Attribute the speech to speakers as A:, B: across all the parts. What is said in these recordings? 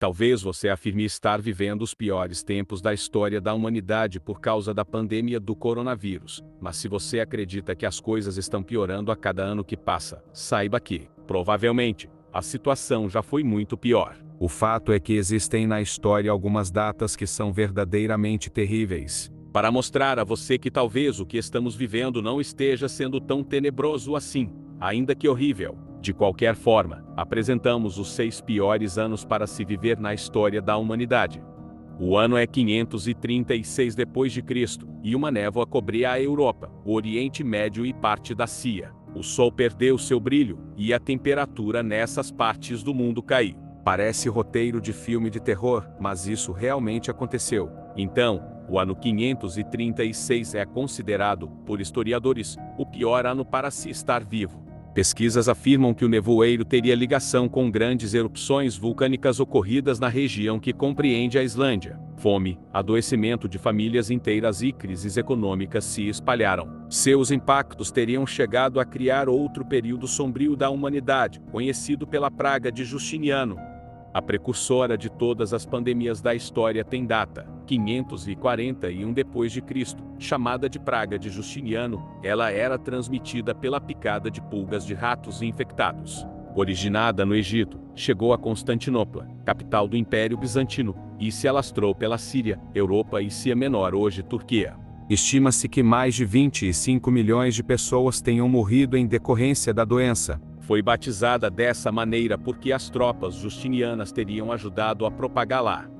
A: Talvez você afirme estar vivendo os piores tempos da história da humanidade por causa da pandemia do coronavírus, mas se você acredita que as coisas estão piorando a cada ano que passa, saiba que, provavelmente, a situação já foi muito pior. O fato é que existem na história algumas datas que são verdadeiramente terríveis. Para mostrar a você que talvez o que estamos vivendo não esteja sendo tão tenebroso assim, ainda que horrível. De qualquer forma, apresentamos os 6 piores anos para se viver na história da humanidade. O ano é 536 d.C., e uma névoa cobria a Europa, o Oriente Médio e parte da Síria. O sol perdeu seu brilho, e a temperatura nessas partes do mundo caiu. Parece roteiro de filme de terror, mas isso realmente aconteceu. Então, o ano 536 é considerado, por historiadores, o pior ano para se estar vivo. Pesquisas afirmam que o nevoeiro teria ligação com grandes erupções vulcânicas ocorridas na região que compreende a Islândia. Fome, adoecimento de famílias inteiras e crises econômicas se espalharam. Seus impactos teriam chegado a criar outro período sombrio da humanidade, conhecido pela Praga de Justiniano. A precursora de todas as pandemias da história tem data, 541 d.C., chamada de Praga de Justiniano. Ela era transmitida pela picada de pulgas de ratos infectados. Originada no Egito, chegou a Constantinopla, capital do Império Bizantino, e se alastrou pela Síria, Europa e Ásia Menor, hoje Turquia. Estima-se que mais de 25 milhões de pessoas tenham morrido em decorrência da doença. Foi batizada dessa maneira porque as tropas justinianas teriam ajudado a propagá-la.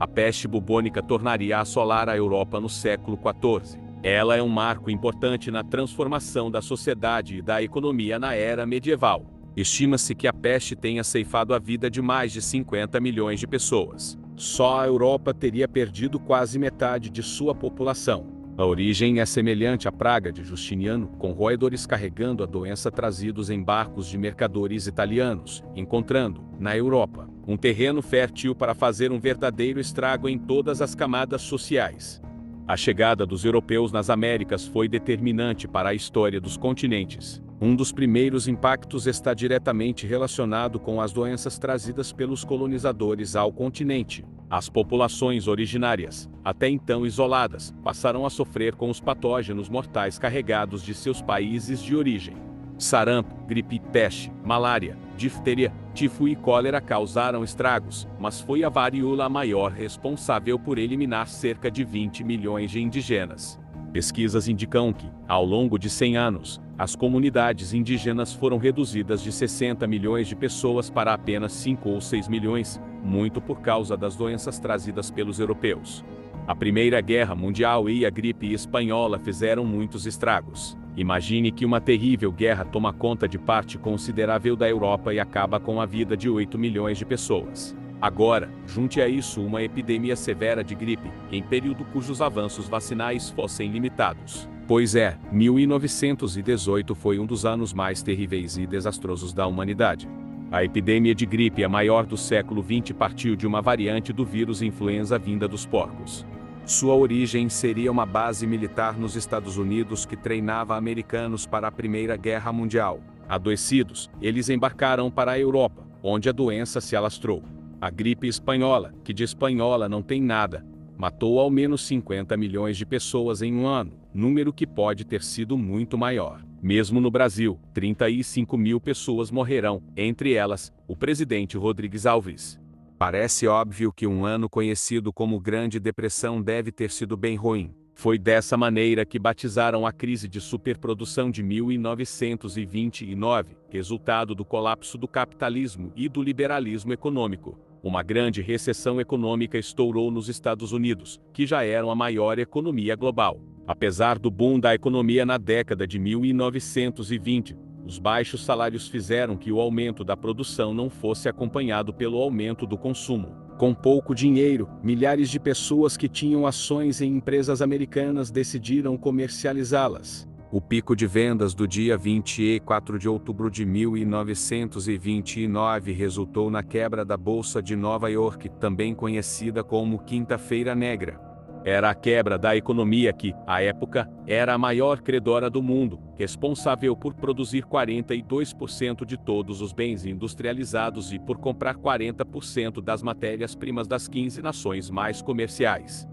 A: A peste bubônica tornaria a assolar a Europa no século XIV. Ela é um marco importante na transformação da sociedade e da economia na era medieval. Estima-se que a peste tenha ceifado a vida de mais de 50 milhões de pessoas. Só a Europa teria perdido quase metade de sua população. A origem é semelhante à praga de Justiniano, com roedores carregando a doença trazidos em barcos de mercadores italianos, encontrando, na Europa, um terreno fértil para fazer um verdadeiro estrago em todas as camadas sociais. A chegada dos europeus nas Américas foi determinante para a história dos continentes. Um dos primeiros impactos está diretamente relacionado com as doenças trazidas pelos colonizadores ao continente. As populações originárias, até então isoladas, passaram a sofrer com os patógenos mortais carregados de seus países de origem. Sarampo, gripe, peste, malária, difteria, tifo e cólera causaram estragos, mas foi a varíola a maior responsável por eliminar cerca de 20 milhões de indígenas. Pesquisas indicam que, ao longo de 100 anos, as comunidades indígenas foram reduzidas de 60 milhões de pessoas para apenas 5 ou 6 milhões, muito por causa das doenças trazidas pelos europeus. A Primeira Guerra Mundial e a gripe espanhola fizeram muitos estragos. Imagine que uma terrível guerra toma conta de parte considerável da Europa e acaba com a vida de 8 milhões de pessoas. Agora, junte a isso uma epidemia severa de gripe, em período cujos avanços vacinais fossem limitados. Pois é, 1918 foi um dos anos mais terríveis e desastrosos da humanidade. A epidemia de gripe, a maior do século XX, partiu de uma variante do vírus influenza vinda dos porcos. Sua origem seria uma base militar nos Estados Unidos que treinava americanos para a Primeira Guerra Mundial. Adoecidos, eles embarcaram para a Europa, onde a doença se alastrou. A gripe espanhola, que de espanhola não tem nada, matou ao menos 50 milhões de pessoas em um ano, número que pode ter sido muito maior. Mesmo no Brasil, 35 mil pessoas morrerão, entre elas, o presidente Rodrigues Alves. Parece óbvio que um ano conhecido como Grande Depressão deve ter sido bem ruim. Foi dessa maneira que batizaram a crise de superprodução de 1929, resultado do colapso do capitalismo e do liberalismo econômico. Uma grande recessão econômica estourou nos Estados Unidos, que já eram a maior economia global. Apesar do boom da economia na década de 1920, os baixos salários fizeram que o aumento da produção não fosse acompanhado pelo aumento do consumo. Com pouco dinheiro, milhares de pessoas que tinham ações em empresas americanas decidiram comercializá-las. O pico de vendas do dia 24 de outubro de 1929 resultou na quebra da Bolsa de Nova York, também conhecida como Quinta-feira Negra. Era a quebra da economia que, à época, era a maior credora do mundo, responsável por produzir 42% de todos os bens industrializados e por comprar 40% das matérias-primas das 15 nações mais comerciais.